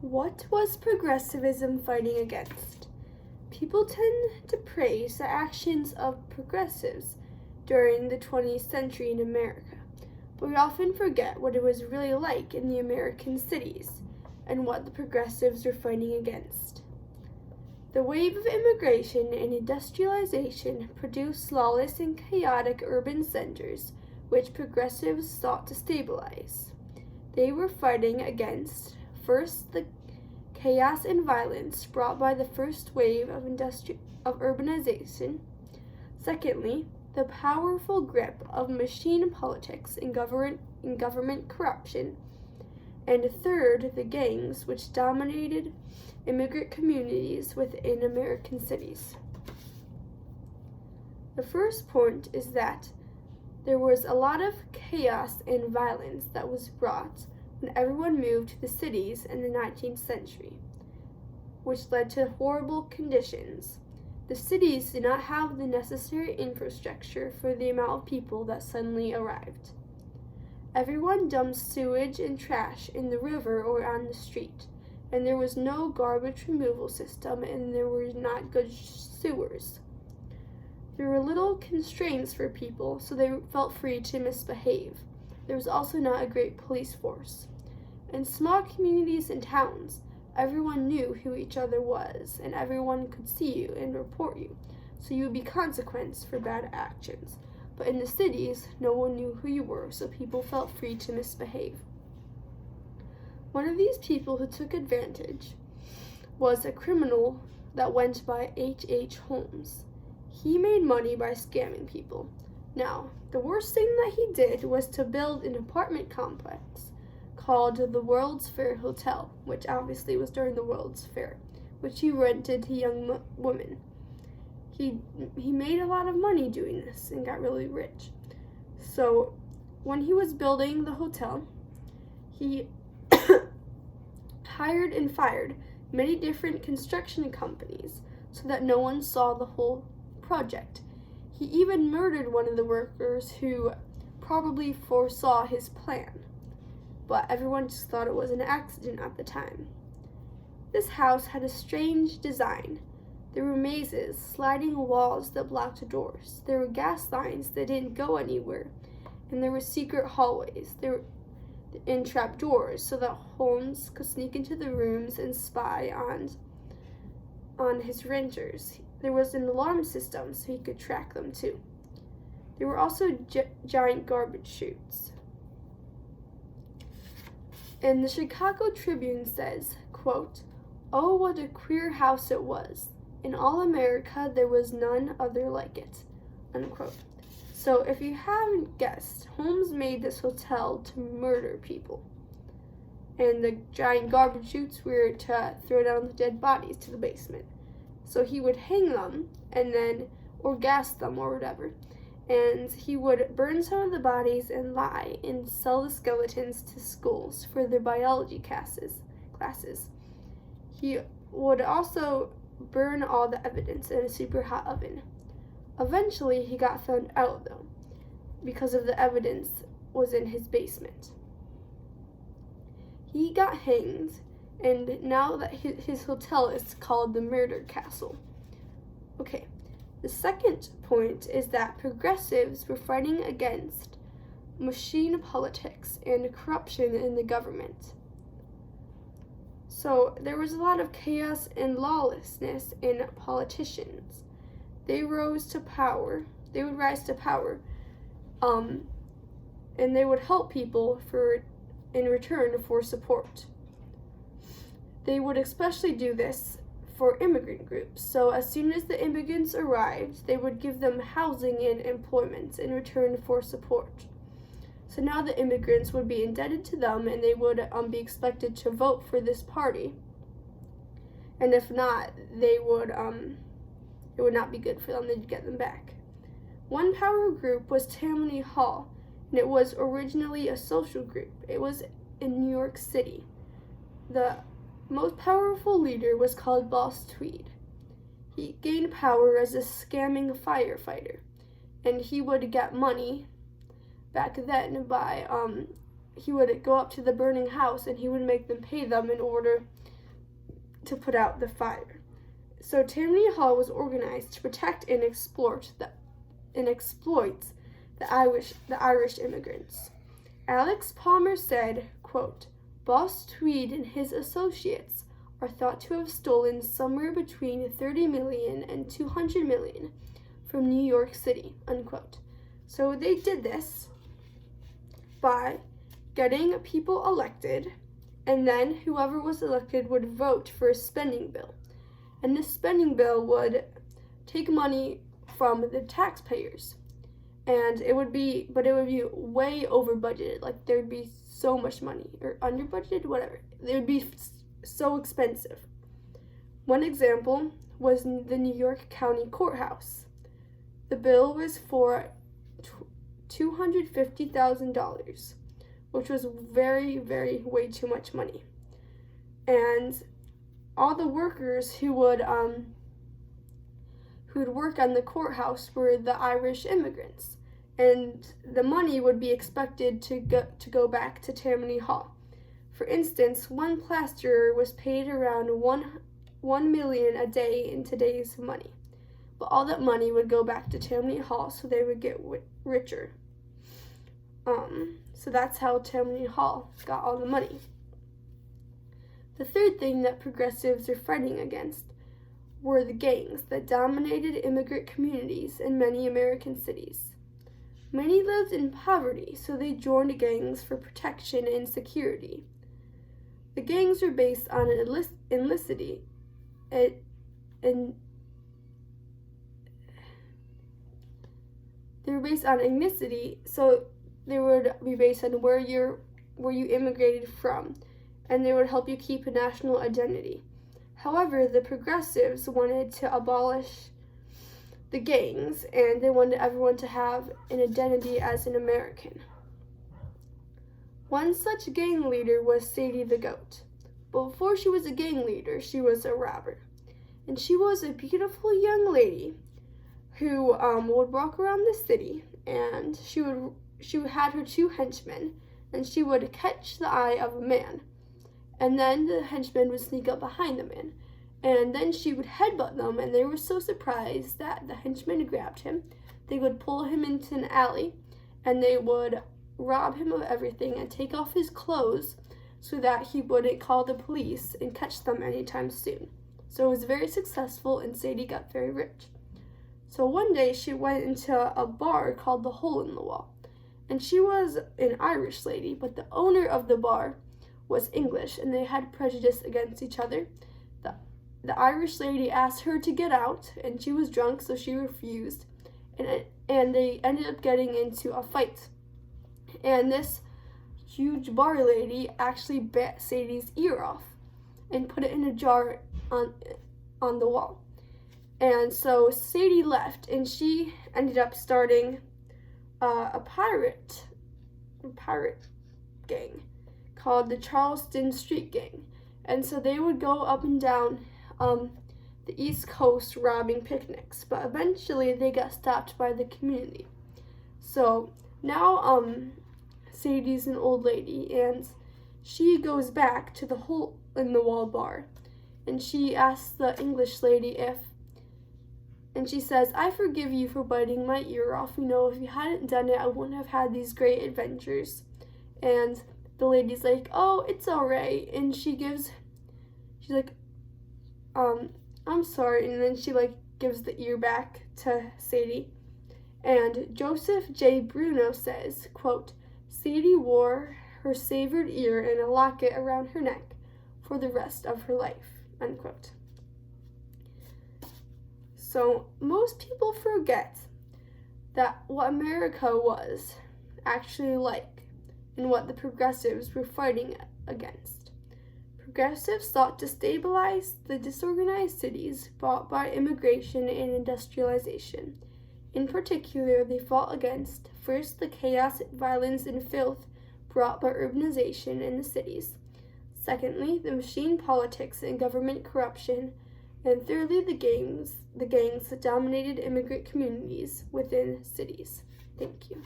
What was progressivism fighting against? People tend to praise the actions of progressives during the 20th century in America, but we often forget what it was really like in the American cities and what the progressives were fighting against. The wave of immigration and industrialization produced lawless and chaotic urban centers, which progressives sought to stabilize. They were fighting against, first, the chaos and violence brought by the first wave of urbanization. Secondly, the powerful grip of machine politics and government corruption. And third, the gangs which dominated immigrant communities within American cities. The first point is that there was a lot of chaos and violence that was brought when everyone moved to the cities in the 19th century, which led to horrible conditions. The cities did not have the necessary infrastructure for the amount of people that suddenly arrived. Everyone dumped sewage and trash in the river or on the street, and there was no garbage removal system, and there were not good sewers. There were little constraints for people, so they felt free to misbehave. There was also not a great police force. In small communities and towns, everyone knew who each other was, and everyone could see you and report you, so you would be consequenced for bad actions. But in the cities, no one knew who you were, so people felt free to misbehave. One of these people who took advantage was a criminal that went by H. Holmes. He made money by scamming people. Now, the worst thing that he did was to build an apartment complex called the World's Fair Hotel, which obviously was during the World's Fair, which he rented to young women. He made a lot of money doing this and got really rich. So when he was building the hotel, he hired and fired many different construction companies so that no one saw the whole project. He even murdered one of the workers who probably foresaw his plan, but everyone just thought it was an accident at the time. This house had a strange design. There were mazes, sliding walls that blocked doors. There were gas lines that didn't go anywhere, and there were secret hallways. There were trap doors so that Holmes could sneak into the rooms and spy on his renters. There was an alarm system so he could track them too. There were also giant garbage chutes. And the Chicago Tribune says, quote, "Oh, what a queer house it was. In all America, there was none other like it," unquote. So if you haven't guessed, Holmes made this hotel to murder people. And the giant garbage chutes were to throw down the dead bodies to the basement. So he would hang them or gas them or whatever. And he would burn some of the bodies and lie and sell the skeletons to schools for their biology classes. He would also burn all the evidence in a super hot oven. Eventually, he got found out, though, because of the evidence was in his basement. He got hanged, and now that his hotel is called the Murder Castle. Okay, the second point is that progressives were fighting against machine politics and corruption in the government. So there was a lot of chaos and lawlessness in politicians. They would rise to power, and they would help people in return for support. They would especially do this for immigrant groups. So as soon as the immigrants arrived, they would give them housing and employment in return for support. So now the immigrants would be indebted to them, and they would be expected to vote for this party. And if not, it would not be good for them. They'd get them back. One power group was Tammany Hall, and it was originally a social group. It was in New York City. The most powerful leader was called Boss Tweed. He gained power as a scamming firefighter, and he would get money back then by he would go up to the burning house and he would make them pay them in order to put out the fire. So Tammany Hall was organized to protect and exploit the Irish immigrants. Alex Palmer said, quote, "Boss Tweed and his associates are thought to have stolen somewhere between 30 million and 200 million from New York City," unquote. So they did this by getting people elected, and then whoever was elected would vote for a spending bill. And this spending bill would take money from the taxpayers. And it would be way over budgeted. Like, there would be so much money, or under budgeted, whatever. It would be so expensive. One example was the New York County Courthouse. The bill was for $250,000, which was very, way too much money. And all the workers who would work on the courthouse were the Irish immigrants, and the money would be expected to go back to Tammany Hall. For instance, one plasterer was paid around $1 million a day in today's money, but all that money would go back to Tammany Hall, so they would get richer. So that's how Tammany Hall got all the money. The third thing that progressives are fighting against were the gangs that dominated immigrant communities in many American cities. Many lived in poverty, so they joined gangs for protection and security. The gangs were based on ethnicity, so they would be based on where you immigrated from, and they would help you keep a national identity. However, the progressives wanted to abolish the gangs, and they wanted everyone to have an identity as an American. One such gang leader was Sadie the Goat. But before she was a gang leader, she was a robber. And she was a beautiful young lady who would walk around the city, and she had her two henchmen, and she would catch the eye of a man. And then the henchman would sneak up behind the man. And then she would headbutt them, and they were so surprised that the henchman grabbed him. They would pull him into an alley, and they would rob him of everything and take off his clothes so that he wouldn't call the police and catch them anytime soon. So it was very successful, and Sadie got very rich. So one day she went into a bar called the Hole in the Wall. And she was an Irish lady, but the owner of the bar was English, and they had prejudice against each other. The Irish lady asked her to get out, and she was drunk, so she refused. And they ended up getting into a fight. And this huge bar lady actually bit Sadie's ear off and put it in a jar on the wall. And so Sadie left, and she ended up starting a pirate gang called the Charleston Street Gang. And so they would go up and down the East Coast robbing picnics, but eventually they got stopped by the community. So now Sadie's an old lady, and she goes back to the Hole in the Wall bar, and she asks the English lady and she says, "I forgive you for biting my ear off. You know, if you hadn't done it, I wouldn't have had these great adventures." And the lady's like, "Oh, it's all right." And she's like, "I'm sorry." And then she gives the ear back to Sadie. And Joseph J. Bruno says, quote, "Sadie wore her severed ear in a locket around her neck for the rest of her life," unquote. So most people forget that what America was actually like and what the progressives were fighting against. Progressives sought to stabilize the disorganized cities brought by immigration and industrialization. In particular, they fought against, first, the chaos, violence, and filth brought by urbanization in the cities. Secondly, the machine politics and government corruption. And thirdly, the gangs that dominated immigrant communities within cities. Thank you.